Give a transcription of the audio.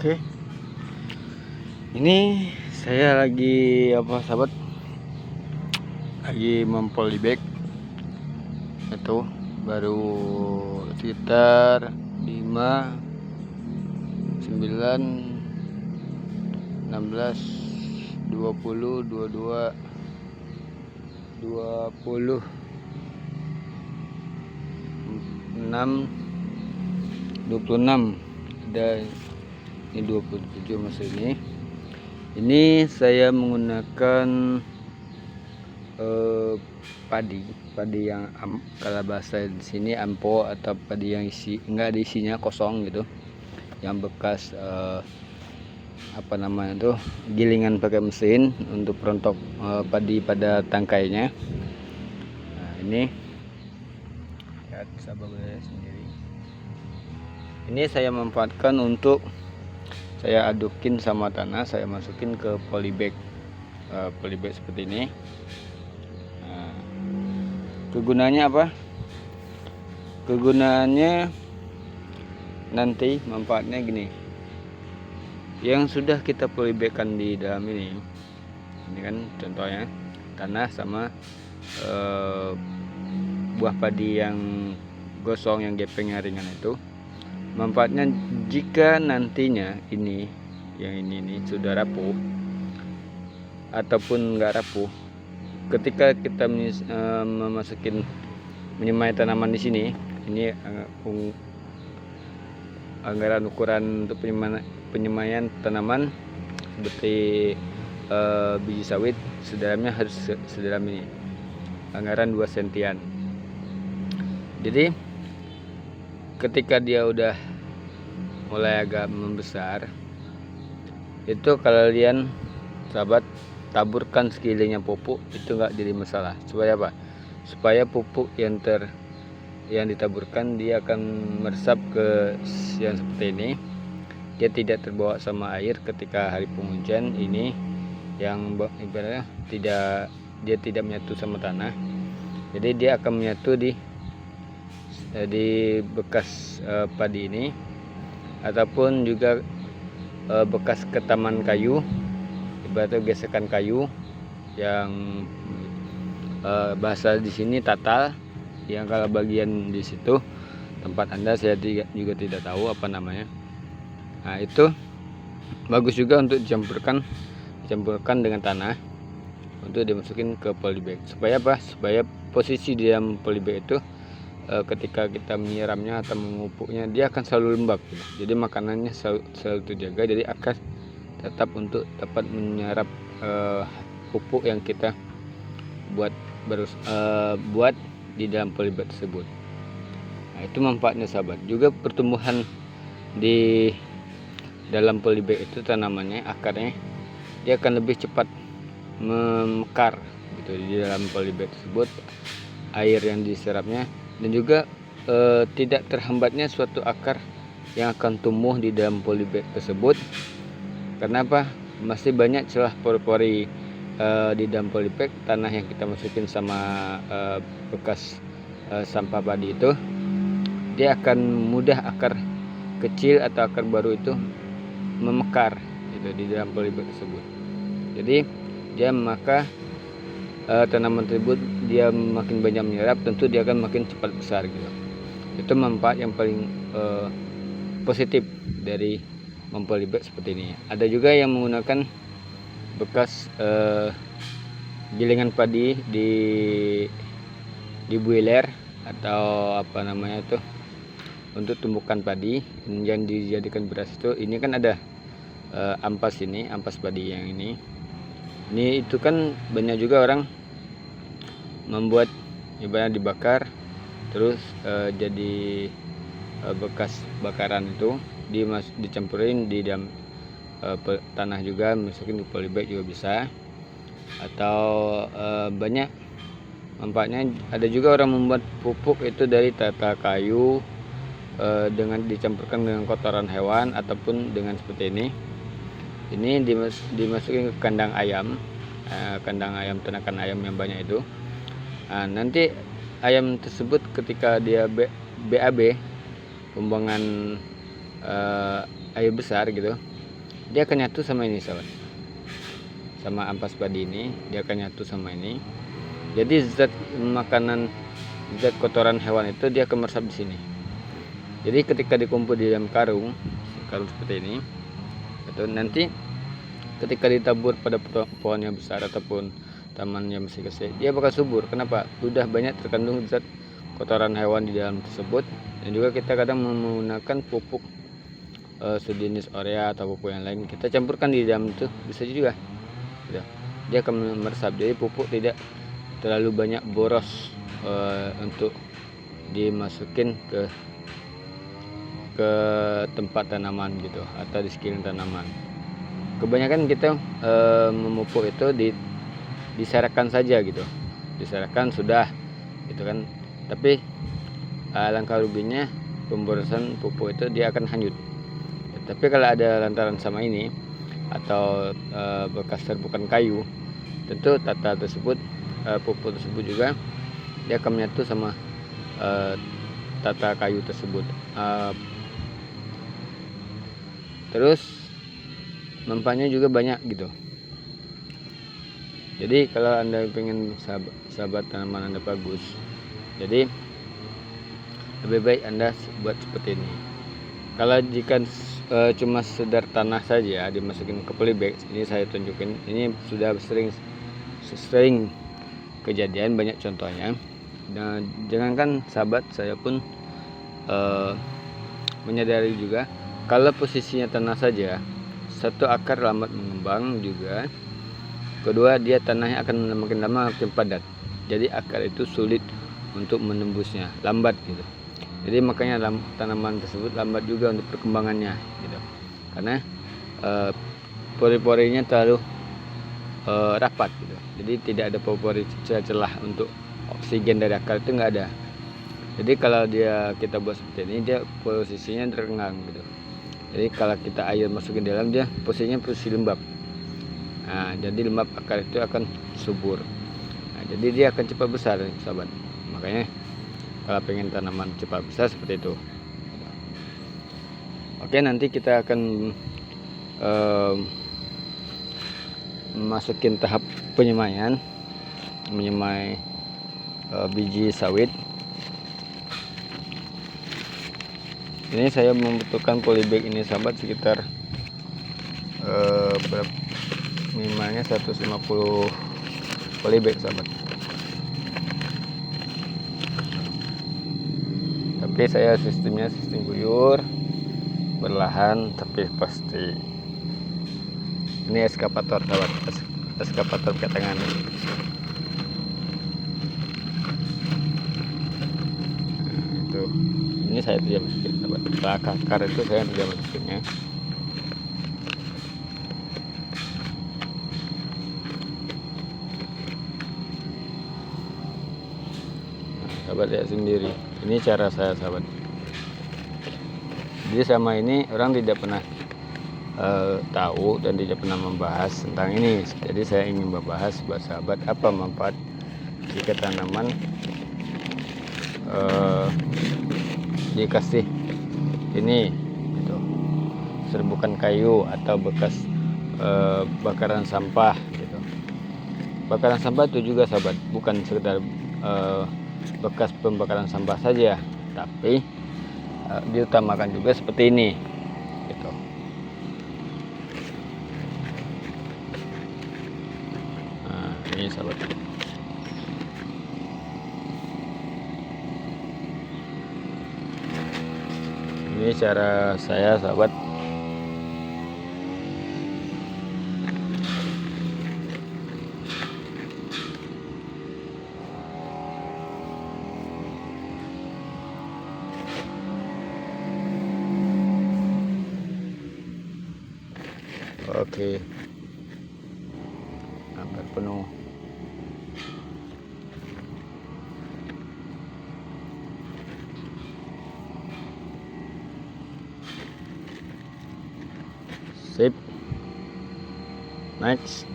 Oke, ini saya lagi sahabat, lagi mempolybag itu baru sekitar 5, 9, 16, 20, 22, 20, 6, 26, dan ini 27 masih ini saya menggunakan padi yang kalau bahasa di sini ampo, atau padi yang enggak ada isinya, kosong gitu, yang bekas gilingan pakai mesin untuk perontok padi pada tangkainya. Nah, ini lihat sahabat sendiri, ini saya manfaatkan untuk saya adukin sama tanah, saya masukin ke polybag seperti ini. Nah, kegunaannya apa? Kegunaannya nanti manfaatnya gini, yang sudah kita polybagkan di dalam ini kan contohnya tanah sama buah padi yang gosong, yang gepengnya ringan itu. Manfaatnya jika nantinya ini sudah rapuh ataupun enggak rapuh, ketika kita menyemai tanaman di sini, ini anggaran ukuran untuk penyemaian tanaman seperti biji sawit, sedalamnya harus sedalam ini, anggaran 2 sentian. Jadi ketika dia udah mulai agak membesar, itu kalian sahabat taburkan sekelilingnya pupuk, itu enggak jadi masalah. Supaya apa? Supaya pupuk yang ditaburkan dia akan meresap ke yang seperti ini, dia tidak terbawa sama air ketika hari penghujan ini, yang ibaratnya dia tidak menyatu sama tanah. Jadi dia akan menyatu di bekas padi ini, ataupun juga bekas ketaman kayu, ibaratnya gesekan kayu yang bahasa di sini tatal, yang kalau bagian di situ tempat Anda saya juga tidak tahu apa namanya. Nah, itu bagus juga untuk dicampurkan dengan tanah untuk dimasukin ke polybag. Supaya apa? Supaya posisi di dalam polybag itu ketika kita menyiramnya atau memupuknya, dia akan selalu lembab gitu. Jadi makanannya selalu terjaga, jadi akan tetap untuk dapat menyerap pupuk yang kita buat di dalam polybag tersebut. Nah, itu manfaatnya sahabat. Juga pertumbuhan di dalam polybag itu, tanamannya, akarnya, dia akan lebih cepat memekar gitu di dalam polybag tersebut, air yang diserapnya, dan juga tidak terhambatnya suatu akar yang akan tumbuh di dalam polybag tersebut. Karena apa? Masih banyak celah pori-pori di dalam polybag tanah yang kita masukin sama bekas sampah padi itu. Dia akan mudah akar kecil atau akar baru itu memekar gitu di dalam polybag tersebut. Jadi tanaman tersebut dia makin banyak menyerap, tentu dia akan makin cepat besar gitu. Itu manfaat yang paling positif dari mempolybag seperti ini. Ada juga yang menggunakan bekas gilingan padi di boiler atau apa namanya itu, untuk tumbukan padi yang dijadikan beras itu. Ini kan ada ampas padi yang ini itu kan banyak juga orang membuat ibaratnya dibakar terus jadi bekas bakaran itu dicampurin di dalam tanah juga, masukin di polybag juga bisa. Atau banyak manfaatnya. Ada juga orang membuat pupuk itu dari tata kayu dengan dicampurkan dengan kotoran hewan ataupun dengan seperti ini dimasukin ke kandang ayam, ternakan ayam yang banyak itu. Nah, nanti ayam tersebut ketika dia BAB, pembuangan air besar gitu, dia akan nyatu sama ini sahabat, sama ampas padi ini, dia akan nyatu sama ini. Jadi zat makanan, zat kotoran hewan itu dia akan meresap di sini. Jadi ketika dikumpul di dalam karung seperti ini, itu nanti ketika ditabur pada pohon yang besar ataupun taman yang masih kecil, dia bakal subur. Kenapa? Sudah banyak terkandung zat kotoran hewan di dalam tersebut. Dan juga kita kadang menggunakan pupuk sejenis urea atau pupuk yang lain, kita campurkan di dalam itu, bisa juga ya, dia akan meresap. Jadi pupuk tidak terlalu banyak boros untuk dimasukin ke tempat tanaman gitu, atau di sekeliling tanaman. Kebanyakan kita memupuk itu diserahkan saja gitu, diserahkan sudah gitu kan. Tapi alangkah ruginya pemborosan pupuk itu dia akan hanyut. Tapi kalau ada lantaran sama ini atau bekas serbukan kayu, tentu tata tersebut, pupuk tersebut juga dia akan menyatu sama tata kayu tersebut. Terus manfaatnya juga banyak gitu. Jadi kalau Anda pengen sahabat tanaman Anda bagus, jadi lebih baik Anda buat seperti ini. Kalau jika cuma sekedar tanah saja dimasukin ke polybag, ini saya tunjukin, ini sudah sering kejadian, banyak contohnya. Dan jangankan sahabat, saya pun menyadari juga kalau posisinya tanah saja, satu akar lambat mengembang juga, kedua dia tanahnya akan makin lama makin padat, jadi akar itu sulit untuk menembusnya, lambat gitu. Jadi makanya tanaman tersebut lambat juga untuk perkembangannya gitu, karena pori-porinya terlalu rapat gitu. Jadi tidak ada pori-pori celah untuk oksigen dari akar, itu nggak ada. Jadi kalau kita buat seperti ini, dia posisinya terenggang gitu. Jadi kalau kita air masukin dalam, dia posisinya posisi lembab. Nah, jadi lembab akar itu akan subur. Nah, jadi dia akan cepat besar sahabat. Makanya kalau pengen tanaman cepat besar seperti itu. Oke, nanti kita akan masukin tahap penyemaian, menyemai biji sawit. Ini saya membutuhkan polybag ini sahabat, sekitar minimalnya 150 polybag sahabat. Tapi saya sistemnya sistem guyur, berlahan tapi pasti. Ini eskapator sahabat, eskapator pakai tangan. Itu ini saya tidak masukin sahabat, akar itu saya tidak masukinnya. Sahabat lihat sendiri, ini cara saya sahabat. Jadi sama ini orang tidak pernah tahu dan tidak pernah membahas tentang ini. Jadi saya ingin membahas buat sahabat apa manfaat jika tanaman dikasih ini gitu, serbukan kayu atau bekas bakaran sampah gitu. Bakaran sampah itu juga sahabat, bukan sekedar bekas pembakaran sampah saja, tapi diutamakan juga seperti ini gitu. Nah, ini sahabat. Ini cara saya sahabat. Oke, hampir penuh. Sip. Next.